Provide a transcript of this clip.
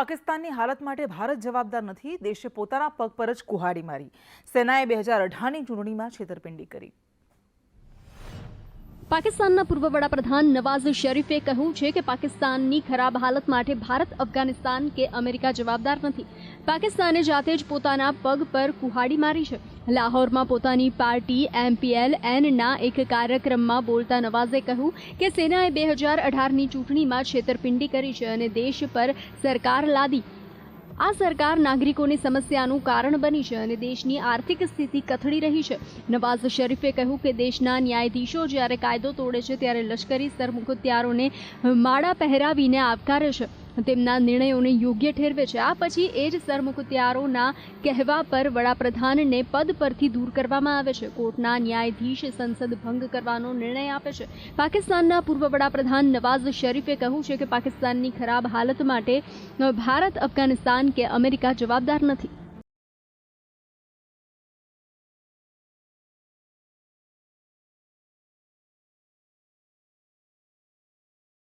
પાકિસ્તાનની હાલત માટે ભારત જવાબદાર નથી, દેશે પોતાના પગ પર જ કુહાડી મારી. સેનાએ 2018ની ચૂંટણીમાં છેતરપિંડી કરી. પાકિસ્તાનના પૂર્વ વડાપ્રધાન નવાઝ શરીફે કહ્યું છે કે પાકિસ્તાનની ખરાબ હાલત માટે ભારત, અફઘાનિસ્તાન કે અમેરિકા જવાબદાર નથી. પાકિસ્તાને જાતે જ પોતાના પગ પર કુહાડી મારી છે. લાહોરમાં પોતાની પાર્ટી MPLNના એક કાર્યક્રમમાં બોલતા નવાઝે કહ્યું કે સેનાએ 2018ની ચૂંટણીમાં છેતરપિંડી કરી છે અને દેશ પર સરકાર લાદી. આ સરકાર નાગરિકોની સમસ્યાનું કારણ બની છે અને દેશની આર્થિક સ્થિતિ કથળી રહી છે. નવાઝ શરીફે કહ્યું કે દેશના ન્યાયાધીશો જ્યારે કાયદો તોડે છે ત્યારે લશ્કરી સરમુખત્યારોને માળા પહેરાવીને આવકારે છે, તેમના નિર્ણયોને યોગ્ય ઠેરવે છે. આ પછી એ જ સરમુખત્યારોના કહેવા પર વડાપ્રધાનને પદ પરથી દૂર કરવામાં આવે છે. કોર્ટના ન્યાયાધીશ સંસદ ભંગ કરવાનો નિર્ણય આપે છે. પાકિસ્તાનના પૂર્વ વડાપ્રધાન નવાઝ શરીફે કહ્યું છે કે પાકિસ્તાનની ખરાબ હાલત માટે ભારત, અફઘાનિસ્તાન કે અમેરિકા જવાબદાર નથી.